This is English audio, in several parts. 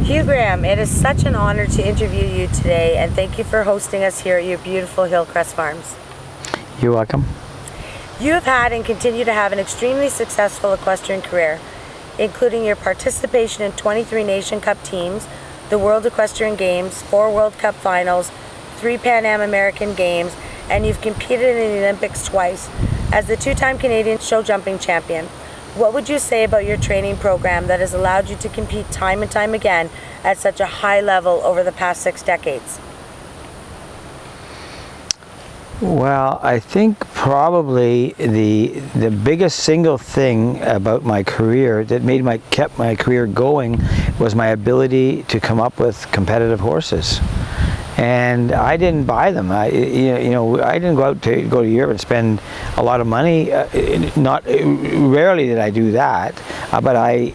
Hugh Graham, it is such an honor to interview you today, and thank you for hosting us here at your beautiful Hillcrest Farms. You're welcome. You have had and continue to have an extremely successful equestrian career, including your participation in 23 Nation Cup teams, the World Equestrian Games, 4 World Cup finals, 3 Pan Am American Games, and you've competed in the Olympics twice as the 2-time Canadian show jumping champion. What would you say about your training program that has allowed you to compete time and time again at such a high level over the past 6 decades? Well, I think probably the biggest single thing about my career that kept my career going was my ability to come up with competitive horses. And I didn't buy them. I didn't go to Europe and spend a lot of money. Rarely did I do that. But I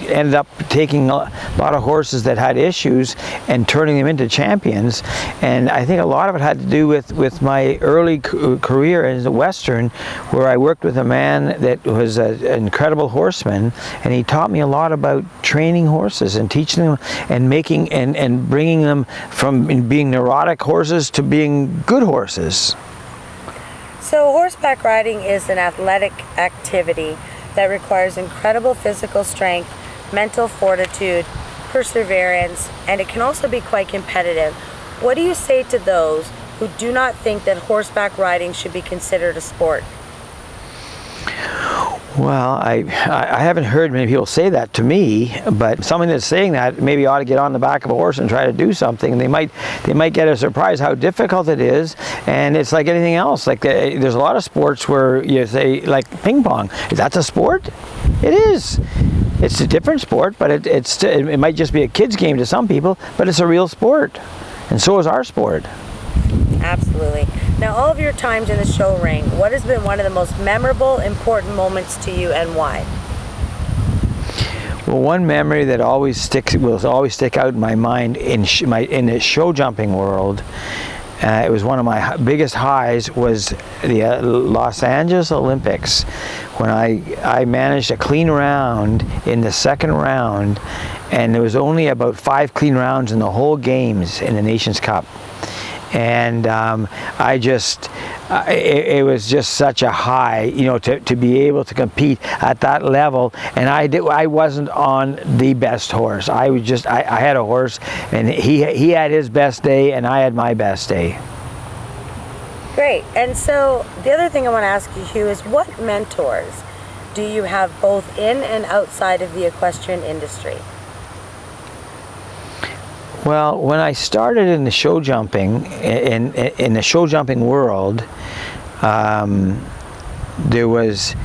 ended up taking a lot of horses that had issues and turning them into champions. And I think a lot of it had to do with my early career as a Western, where I worked with a man that was an incredible horseman, and he taught me a lot about training horses and teaching them and making and bringing them from being neurotic horses to being good horses. So horseback riding is an athletic activity that requires incredible physical strength, mental fortitude, perseverance, and it can also be quite competitive. What do you say to those who do not think that horseback riding should be considered a sport? Well, I haven't heard many people say that to me, but someone that's saying that maybe ought to get on the back of a horse and try to do something. And they might get a surprise how difficult it is, and it's like anything else. Like there's a lot of sports where you say, like ping pong, that's a sport? It is. It's a different sport, but it might just be a kid's game to some people, but it's a real sport, and so is our sport. Absolutely. Now, all of your times in the show ring, what has been one of the most memorable, important moments to you, and why? Well, one memory that will always stick out in my mind in the show jumping world, it was one of my biggest highs, was the Los Angeles Olympics, when I managed a clean round in the second round, and there was only about 5 clean rounds in the whole games in the Nations Cup. And it was just such a high, to be able to compete at that level. And I wasn't on the best horse. I had a horse, and he had his best day, and I had my best day. Great. And so the other thing I want to ask you, Hugh, is what mentors do you have both in and outside of the equestrian industry? Well, when I started in the show jumping, in the show jumping world, there was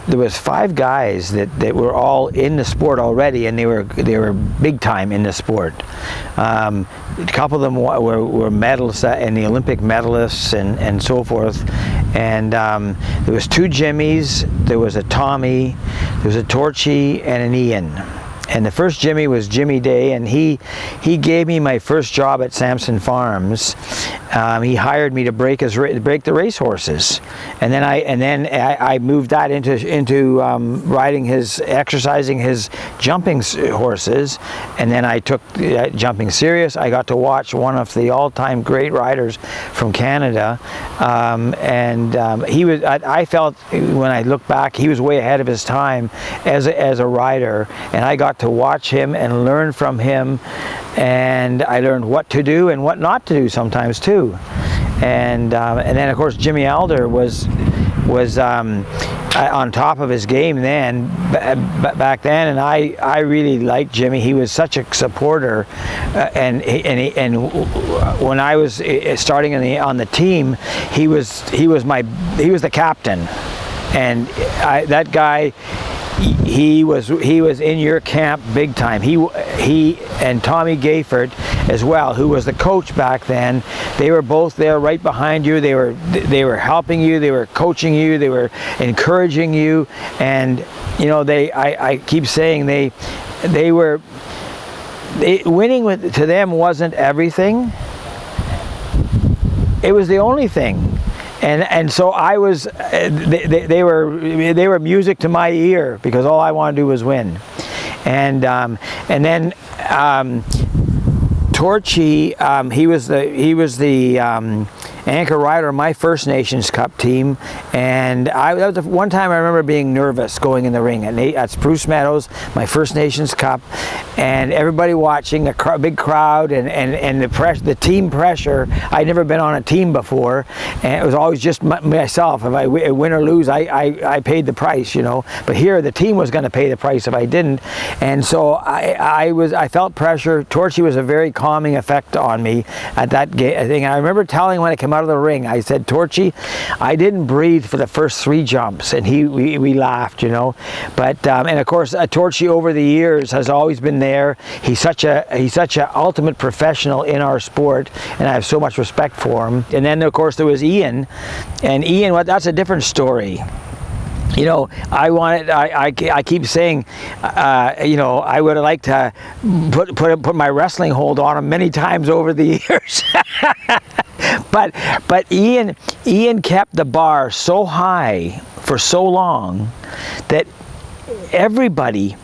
5 guys that were all in the sport already, and they were big time in the sport. A couple of them were medalists and the Olympic medalists and so forth. And there was 2 Jimmies, there was a Tommy, there was a Torchy, and an Ian. And the first Jimmy was Jimmy Day, and he gave me my first job at Samson Farms. He hired me to break the race horses, and then I moved that into exercising his jumping horses, and then I took jumping serious. I got to watch one of the all-time great riders from Canada, he was. I felt when I look back, he was way ahead of his time as a rider, and I got to watch him and learn from him, and I learned what to do and what not to do sometimes too. And then of course Jimmy Alder was on top of his game then back then, and I really liked Jimmy. He was such a supporter, and when I was starting on the team, he was the captain, and that guy. He was in your camp big time. He and Tommy Gayford as well, who was the coach back then. They were both there right behind you. They were helping you. They were coaching you. They were encouraging you. And I keep saying winning to them wasn't everything. It was the only thing. And so I was, they were music to my ear, because all I wanted to do was win. and then Torchy, he was the anchor rider of my First Nations Cup team, and that was the one time I remember being nervous going in the ring at Spruce Meadows, my First Nations Cup, and everybody watching, a big crowd, and the team pressure. I'd never been on a team before, and it was always just myself. If I win or lose, I paid the price, you know. But here, the team was going to pay the price if I didn't, and so I felt pressure. Torchy was a very calming effect on me at that thing. I remember telling him when I came out of the ring, I said, Torchy, I didn't breathe for the first 3 jumps, and we laughed, you know. But and of course, Torchy over the years has always been there. He's such a ultimate professional in our sport, and I have so much respect for him. And then of course there was Ian, and Ian, that's a different story. You know, I keep saying, you know, I would have liked to put my wrestling hold on him many times over the years. but Ian kept the bar so high for so long that everybody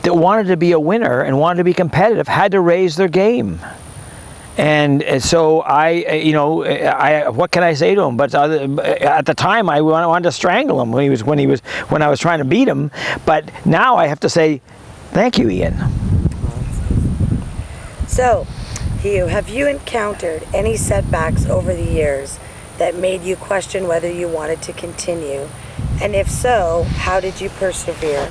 that wanted to be a winner and wanted to be competitive had to raise their game. And so what can I say to him? But at the time, I wanted to strangle him when I was trying to beat him. But now I have to say, thank you, Ian. So, Hugh, have you encountered any setbacks over the years that made you question whether you wanted to continue? And if so, how did you persevere?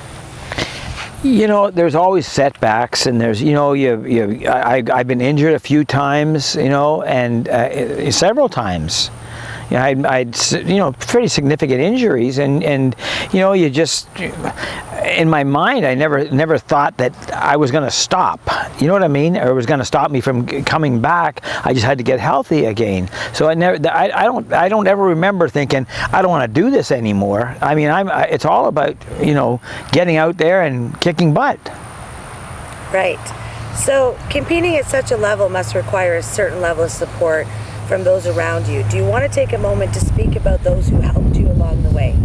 You know, there's always setbacks, and there's, you know, I've been injured a few times, you know, and several times. You know, I'd you know, pretty significant injuries, and you know, you just, in my mind, I never thought that I was going to stop. You know what I mean? Or it was going to stop me from coming back. I just had to get healthy again. So I don't ever remember thinking I don't want to do this anymore. I mean, it's all about, you know, getting out there and kicking butt. Right. So competing at such a level must require a certain level of support from those around you. Do you want to take a moment to speak about those who helped you along the way?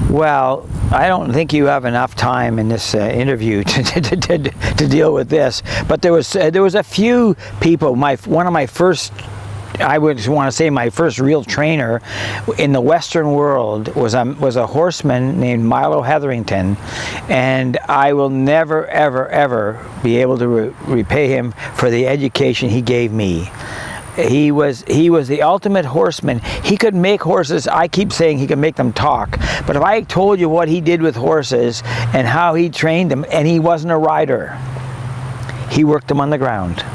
Well, I don't think you have enough time in this interview to deal with this. But there was a few people. One of my first, I would want to say, my first real trainer in the Western world was a horseman named Milo Hetherington, and I will never, ever, ever be able to repay him for the education he gave me. He was the ultimate horseman. He could make horses. I keep saying he could make them talk, but if I told you what he did with horses and how he trained them, and he wasn't a rider, he worked them on the ground.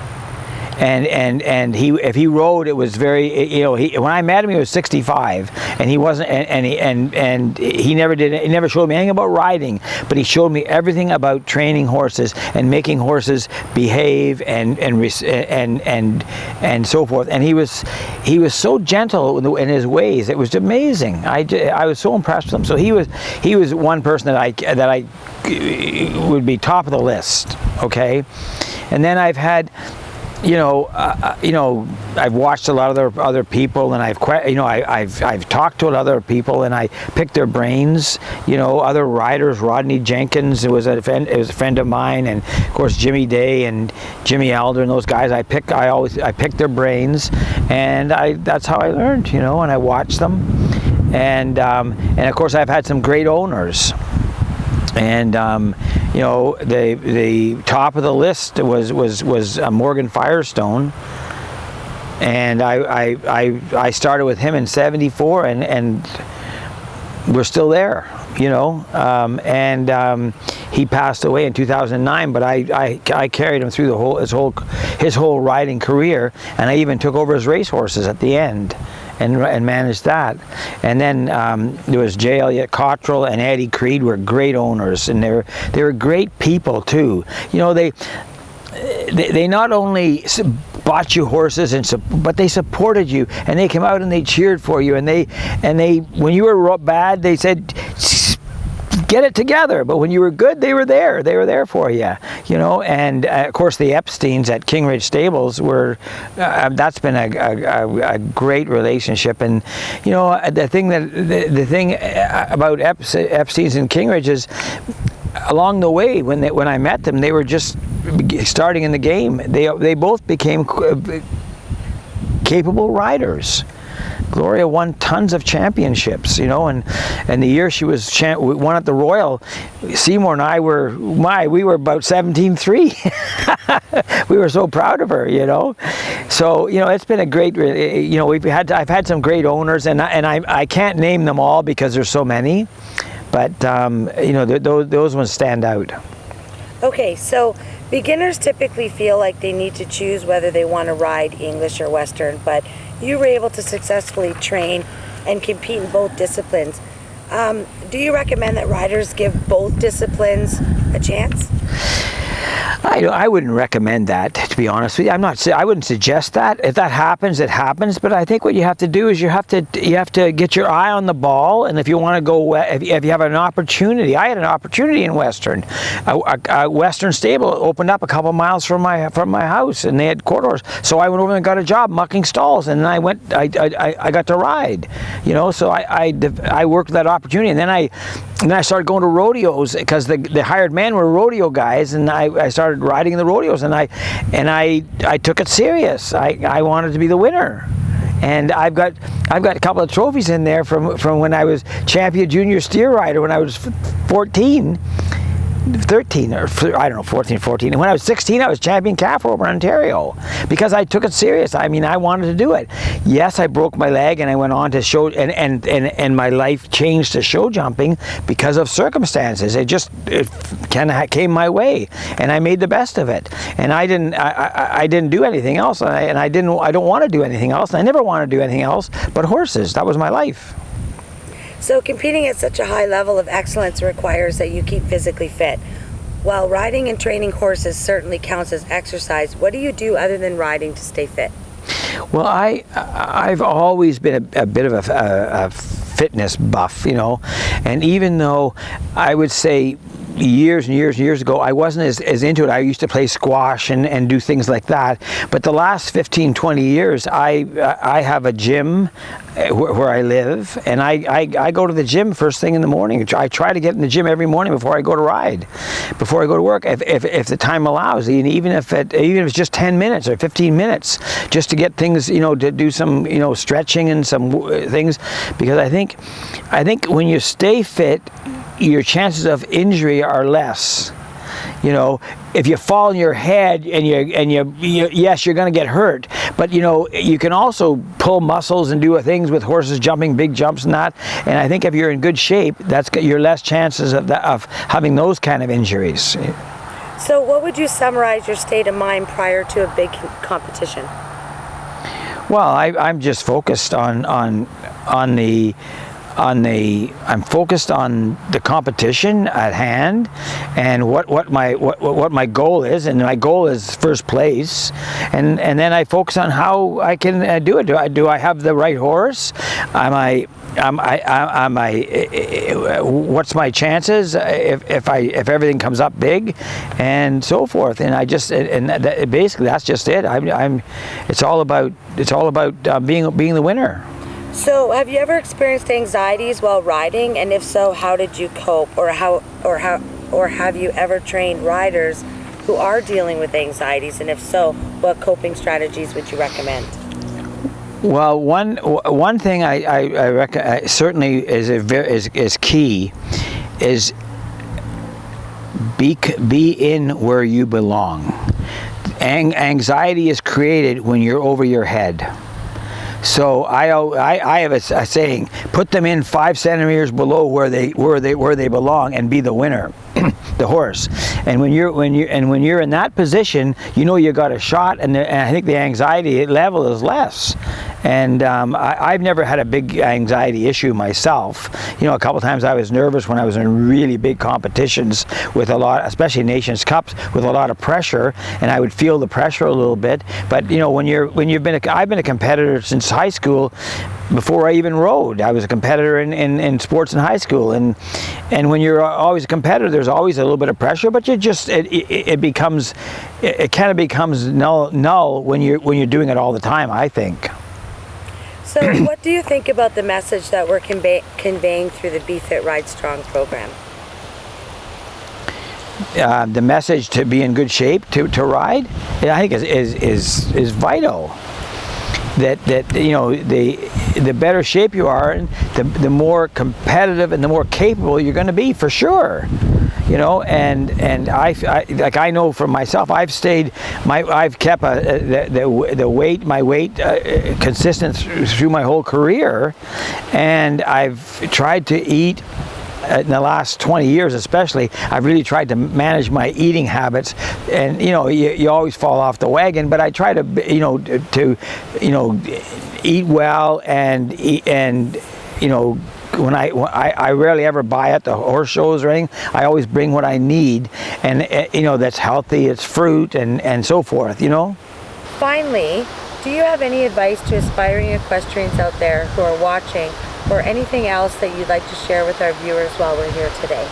And if he rode, it was very, you know, when I met him, he was 65, and he wasn't, and he never showed me anything about riding, but he showed me everything about training horses and making horses behave and so forth. And he was so gentle in his ways. It was amazing. I was so impressed with him. So he was one person that I would be top of the list. Okay, and then I've had, I've watched a lot of other people, and I've talked to other people, and I picked their brains. You know, other riders. Rodney Jenkins was a friend of mine, and of course Jimmy Day and Jimmy Elder and those guys. I picked their brains, and that's how I learned. You know, and I watched them, and of course I've had some great owners. And the top of the list was Morgan Firestone, and I started with him in '74, and we're still there, you know. He passed away in 2009, but I carried him through his whole riding career, and I even took over his racehorses at the end. And managed that. And then there was J. Elliott Cottrell and Eddie Creed were great owners, and they were great people too. You know, they not only bought you horses but they supported you, and they came out and they cheered for you, and they when you were bad, they said, get it together. But when you were good, they were there for you, you know. And of course the Epsteins at King Ridge Stables were that's been a great relationship. And you know, the thing about Epsteins and King Ridge is along the way, when I met them, they were just starting in the game. They both became capable riders. Gloria won tons of championships, and the year she was won at the Royal, Seymour and I we were about 17-3. We were so proud of her, So it's been a great, I've had some great owners, and I can't name them all because there's so many, but those ones stand out. Okay, so beginners typically feel like they need to choose whether they want to ride English or Western, but you were able to successfully train and compete in both disciplines. Do you recommend that riders give both disciplines a chance? I wouldn't recommend that, to be honest with you. I wouldn't suggest that. If that happens, it happens. But I think what you have to do is you have to get your eye on the ball. And if you want to go, if you have an opportunity, I had an opportunity in Western. A Western stable opened up a couple miles from my house, and they had quarters. So I went over and got a job mucking stalls, and then I went. I got to ride, So I worked that opportunity, and then I started going to rodeos because the hired men were rodeo guys, and I started riding in the rodeos, and I took it serious. I wanted to be the winner, and I've got a couple of trophies in there from when I was champion junior steer rider when I was 13, or I don't know, 14. And when I was 16, I was champion calf roper in Ontario because I took it serious. I want to do it. Yes, I broke my leg and I went on to show, and my life changed to show jumping because of circumstances. It kind of came my way, and I made the best of it. And I didn't do anything else, and I don't want to do anything else. And I never want to do anything else but horses. That was my life. So competing at such a high level of excellence requires that you keep physically fit. While riding and training horses certainly counts as exercise, what do you do other than riding to stay fit? Well, I've always been a bit of a fitness buff, and even though I would say years and years ago, I wasn't as into it. I used to play squash and do things like that. But the last 15, 20 years, I have a gym where I live, and I go to the gym first thing in the morning. I try to get in the gym every morning before I go to ride, before I go to work, if the time allows, even if it's just 10 minutes or 15 minutes, just to get things, to do some, stretching and some things, because I think when you stay fit, your chances of injury are less. If you fall on your head and yes, you're going to get hurt, but you can also pull muscles and do things with horses jumping big jumps and that. And I think if you're in good shape, you're less chances of having those kind of injuries. So what would you summarize your state of mind prior to a big competition? Well, I'm just focused I'm focused on the competition at hand and what my goal is, and my goal is first place, and then I focus on how I can do it. Do I have the right horse? What's my chances if everything comes up big, and so forth. And basically that's just it. It's all about being the winner. So, have you ever experienced anxieties while riding, and if so, how did you cope, or have you ever trained riders who are dealing with anxieties, and if so, what coping strategies would you recommend? Well, one thing I reckon certainly is key is be in where you belong. Anxiety is created when you're over your head. So I have a saying: put them in 5 centimeters below where they belong, and be the winner, the horse. And when you're in that position, you got a shot, and I think the anxiety level is less. And I've never had a big anxiety issue myself. A couple times I was nervous when I was in really big competitions with a lot, especially Nations Cups, with a lot of pressure, and I would feel the pressure a little bit. But I've been a competitor since high school. Before I even rode, I was a competitor in sports in high school, and when you're always a competitor, there's always a little bit of pressure, but it kind of becomes null when you're doing it all the time, I think. So what do you think about the message that we're conveying through the Be Fit Ride Strong program? the message to be in good shape to ride, I think is vital. That you know, the better shape you are, and the more competitive and the more capable you're going to be, for sure. You know, and I like, I know for myself, I've kept my weight consistent through my whole career, and I've tried to eat. In the last 20 years especially, I've really tried to manage my eating habits, and you know, you always fall off the wagon, but I try to, you know, eat well, and you know, when I rarely ever buy at the horse shows or anything. I always bring what I need, and you know, that's healthy, it's fruit and so forth, you know. Finally, do you have any advice to aspiring equestrians out there who are watching, or anything else that you'd like to share with our viewers while we're here today?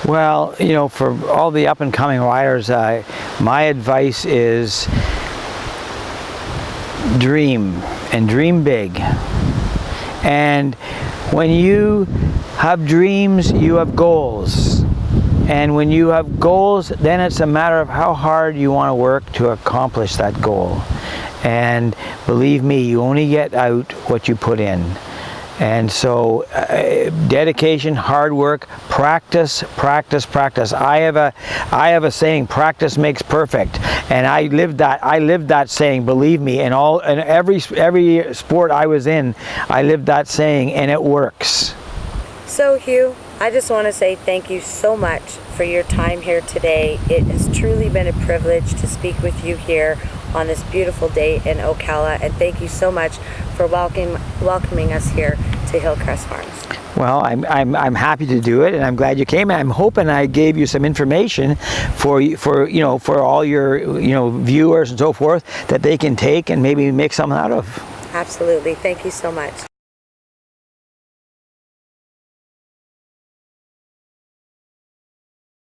Well, you know, for all the up and coming riders, my advice is dream, and dream big. And when you have dreams, you have goals. And when you have goals, then it's a matter of how hard you want to work to accomplish that goal. And believe me, you only get out what you put in. And so dedication, hard work, practice, practice, practice. I have a saying, practice makes perfect. And I lived that saying, believe me, in every sport I was in, I lived that saying, and it works. So Hugh, I just want to say thank you so much for your time here today. It has truly been a privilege to speak with you here on this beautiful day in Ocala, and thank you so much for welcoming us here to Hillcrest Farms. Well, I'm happy to do it, and I'm glad you came. And I'm hoping I gave you some information for you know, for all your, you know, viewers and so forth, that they can take and maybe make something out of. Absolutely. Thank you so much.